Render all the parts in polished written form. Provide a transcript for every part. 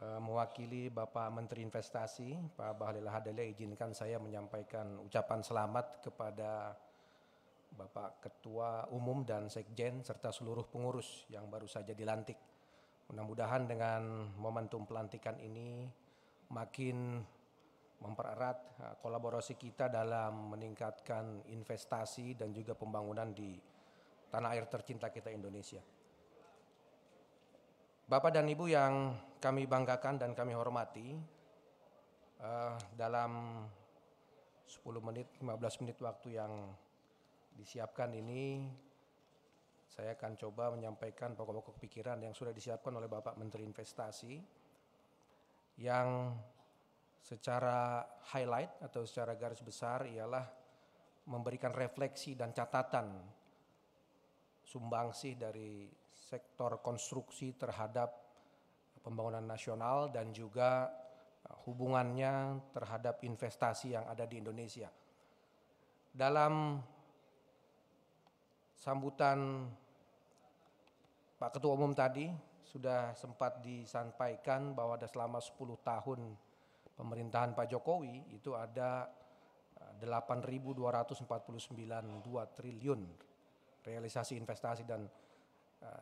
Mewakili Bapak Menteri Investasi, Pak Bahlil Lahadalia, izinkan saya menyampaikan ucapan selamat kepada Bapak Ketua Umum dan Sekjen serta seluruh pengurus yang baru saja dilantik. Mudah-mudahan dengan momentum pelantikan ini makin mempererat kolaborasi kita dalam meningkatkan investasi dan juga pembangunan di tanah air tercinta kita, Indonesia. Bapak dan Ibu yang kami banggakan dan kami hormati, dalam 10 menit, 15 menit waktu yang disiapkan ini, saya akan coba menyampaikan pokok-pokok pikiran yang sudah disiapkan oleh Bapak Menteri Investasi, yang secara highlight atau secara garis besar ialah memberikan refleksi dan catatan sumbangsih dari sektor konstruksi terhadap pembangunan nasional dan juga hubungannya terhadap investasi yang ada di Indonesia. Dalam sambutan Pak Ketua Umum tadi sudah sempat disampaikan bahwa ada selama 10 tahun pemerintahan Pak Jokowi itu ada 8.249,2 triliun realisasi investasi, dan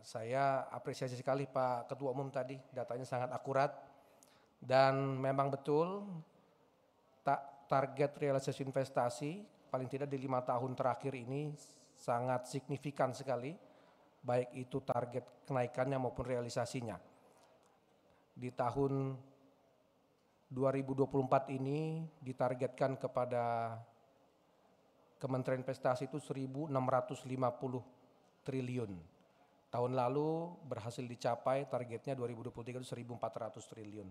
saya apresiasi sekali Pak Ketua Umum tadi, datanya sangat akurat dan memang betul target realisasi investasi paling tidak di 5 tahun terakhir ini sangat signifikan sekali, baik itu target kenaikannya maupun realisasinya. Di tahun 2024 ini ditargetkan kepada Kementerian Investasi itu 1.650 triliun. Tahun lalu berhasil dicapai targetnya 2023 itu 1.400 triliun.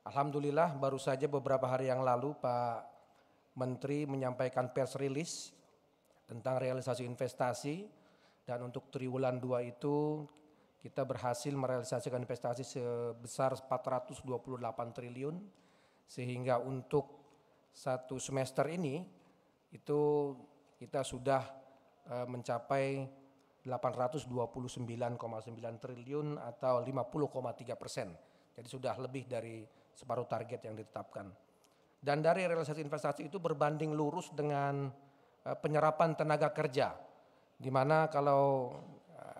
Alhamdulillah baru saja beberapa hari yang lalu Pak Menteri menyampaikan press release tentang realisasi investasi, dan untuk triwulan 2 itu kita berhasil merealisasikan investasi sebesar 428 triliun, sehingga untuk satu semester ini itu kita sudah mencapai 829,9 triliun atau 50,3%. Jadi sudah lebih dari separuh target yang ditetapkan. Dan dari realisasi investasi itu berbanding lurus dengan penyerapan tenaga kerja, di mana kalau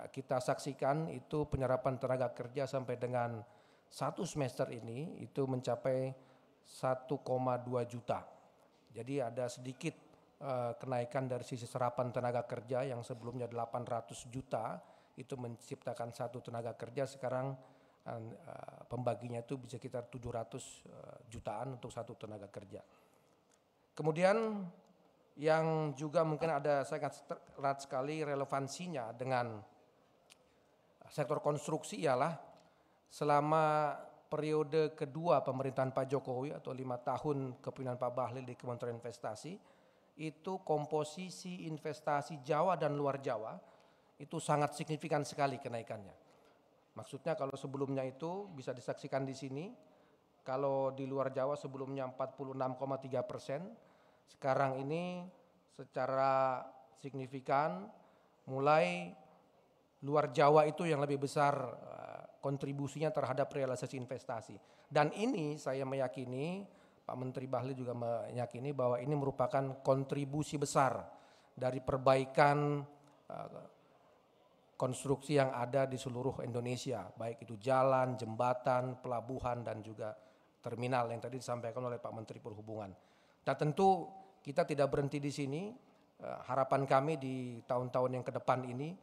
kita saksikan itu penyerapan tenaga kerja sampai dengan satu semester ini itu mencapai 1,2 juta. Jadi ada sedikit kenaikan dari sisi serapan tenaga kerja yang sebelumnya 800 juta itu menciptakan satu tenaga kerja, sekarang pembaginya itu bisa sekitar 700 jutaan untuk satu tenaga kerja. Kemudian yang juga mungkin ada sangat erat sekali relevansinya dengan sektor konstruksi ialah selama periode kedua pemerintahan Pak Jokowi atau 5 tahun kepemimpinan Pak Bahlil di Kementerian Investasi, itu komposisi investasi Jawa dan luar Jawa itu sangat signifikan sekali kenaikannya. Maksudnya kalau sebelumnya itu bisa disaksikan di sini, kalau di luar Jawa sebelumnya 46,3%, sekarang ini secara signifikan mulai luar Jawa itu yang lebih besar kontribusinya terhadap realisasi investasi. Dan ini saya meyakini, Pak Menteri Bahlil juga meyakini bahwa ini merupakan kontribusi besar dari perbaikan konstruksi yang ada di seluruh Indonesia, baik itu jalan, jembatan, pelabuhan, dan juga terminal yang tadi disampaikan oleh Pak Menteri Perhubungan. Dan tentu kita tidak berhenti di sini. Harapan kami di tahun-tahun yang ke depan ini,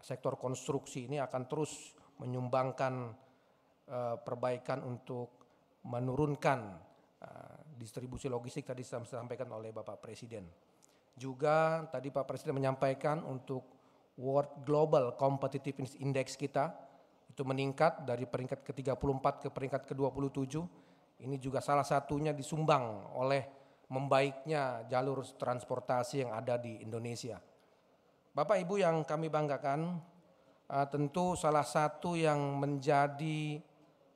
sektor konstruksi ini akan terus menyumbangkan perbaikan untuk menurunkan distribusi logistik tadi disampaikan oleh Bapak Presiden. Juga tadi Pak Presiden menyampaikan untuk World Global Competitiveness Index kita itu meningkat dari peringkat ke-34 ke peringkat ke-27. Ini juga salah satunya disumbang oleh membaiknya jalur transportasi yang ada di Indonesia. Bapak Ibu yang kami banggakan, tentu salah satu yang menjadi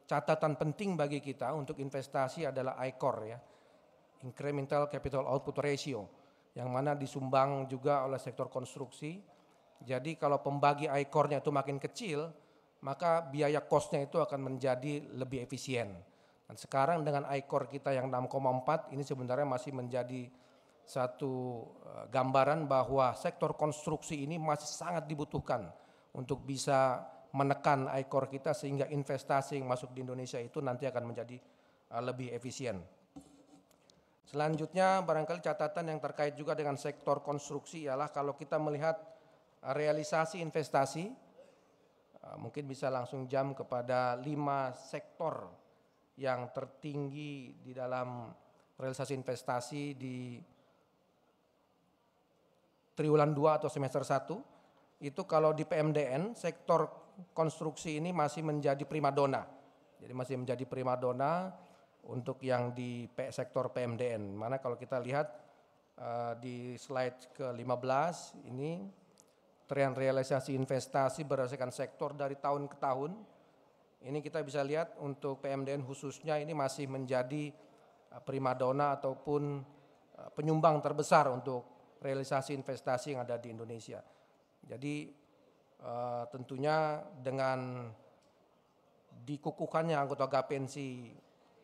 catatan penting bagi kita untuk investasi adalah ICOR ya, Incremental Capital Output Ratio, yang mana disumbang juga oleh sektor konstruksi. Jadi kalau pembagi ICOR-nya itu makin kecil, maka biaya cost-nya itu akan menjadi lebih efisien. Dan sekarang dengan ICOR kita yang 6,4 ini sebenarnya masih menjadi satu gambaran bahwa sektor konstruksi ini masih sangat dibutuhkan untuk bisa menekan ICOR kita sehingga investasi yang masuk di Indonesia itu nanti akan menjadi lebih efisien. Selanjutnya barangkali catatan yang terkait juga dengan sektor konstruksi ialah kalau kita melihat realisasi investasi, mungkin bisa langsung jam kepada 5 sektor yang tertinggi di dalam realisasi investasi di triwulan 2 atau semester 1. Itu kalau di PMDN sektor konstruksi ini masih menjadi primadona. Jadi masih menjadi primadona untuk yang di sektor PMDN. Mana kalau kita lihat di slide ke-15 ini tren realisasi investasi berdasarkan sektor dari tahun ke tahun. Ini kita bisa lihat untuk PMDN khususnya ini masih menjadi primadona ataupun penyumbang terbesar untuk realisasi investasi yang ada di Indonesia. Jadi tentunya dengan dikukuhkannya anggota Gapensi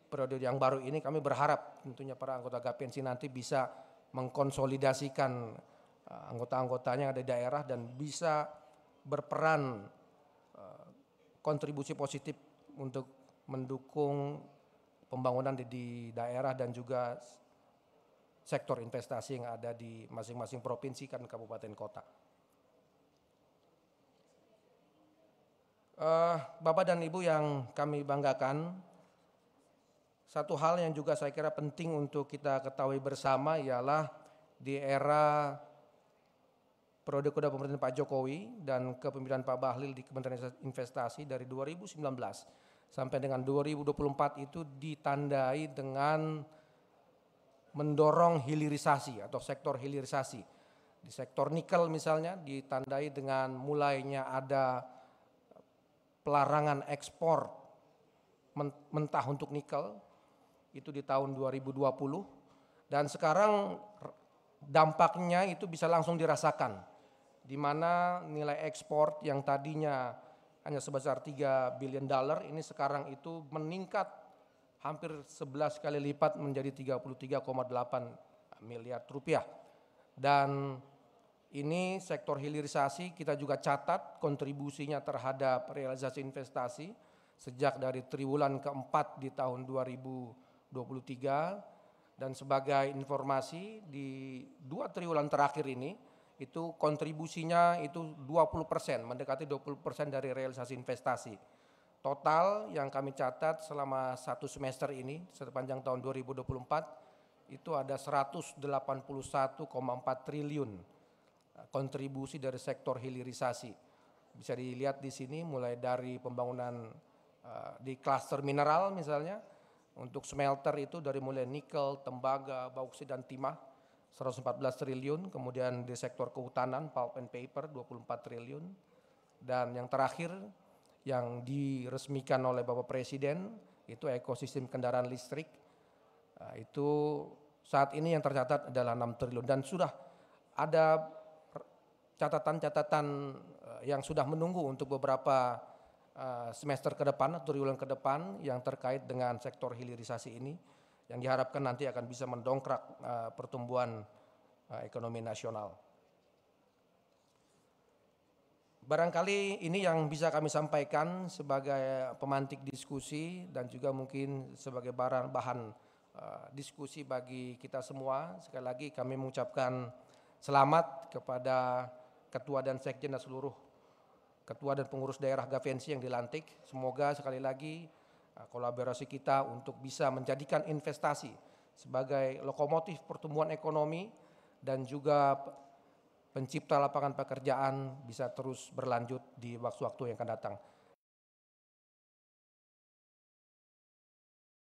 periode yang baru ini, kami berharap tentunya para anggota Gapensi nanti bisa mengkonsolidasikan anggota-anggotanya yang ada di daerah dan bisa berperan kontribusi positif untuk mendukung pembangunan di daerah dan juga sektor investasi yang ada di masing-masing provinsi dan kabupaten kota. Bapak dan Ibu yang kami banggakan, satu hal yang juga saya kira penting untuk kita ketahui bersama ialah di era periode kedua pemerintahan Pak Jokowi dan kepemimpinan Pak Bahlil di Kementerian Investasi dari 2019 sampai dengan 2024 itu ditandai dengan mendorong hilirisasi atau sektor hilirisasi. Di sektor nikel misalnya ditandai dengan mulainya ada pelarangan ekspor mentah untuk nikel itu di tahun 2020 dan sekarang dampaknya itu bisa langsung dirasakan di mana nilai ekspor yang tadinya hanya sebesar $3 billion ini sekarang itu meningkat hampir 11 kali lipat menjadi 33,8 miliar rupiah. Dan ini sektor hilirisasi kita juga catat kontribusinya terhadap realisasi investasi sejak dari triwulan keempat di tahun 2023 dan sebagai informasi di 2 triwulan terakhir ini itu kontribusinya itu 20%, mendekati 20% dari realisasi investasi. Total yang kami catat selama 1 semester ini sepanjang tahun 2024 itu ada 181,4 triliun kontribusi dari sektor hilirisasi. Bisa dilihat di sini mulai dari pembangunan di klaster mineral misalnya untuk smelter itu dari mulai nikel, tembaga, bauksit dan timah 114 triliun, kemudian di sektor kehutanan pulp and paper 24 triliun dan yang terakhir yang diresmikan oleh Bapak Presiden itu ekosistem kendaraan listrik itu saat ini yang tercatat adalah 6 triliun dan sudah ada catatan-catatan yang sudah menunggu untuk beberapa semester ke depan atau triwulan ke depan yang terkait dengan sektor hilirisasi ini yang diharapkan nanti akan bisa mendongkrak pertumbuhan ekonomi nasional. Barangkali ini yang bisa kami sampaikan sebagai pemantik diskusi dan juga mungkin sebagai bahan diskusi bagi kita semua. Sekali lagi kami mengucapkan selamat kepada Ketua dan Sekjen dan seluruh Ketua dan pengurus daerah Gapensi yang dilantik. Semoga sekali lagi kolaborasi kita untuk bisa menjadikan investasi sebagai lokomotif pertumbuhan ekonomi dan juga pencipta lapangan pekerjaan bisa terus berlanjut di waktu-waktu yang akan datang.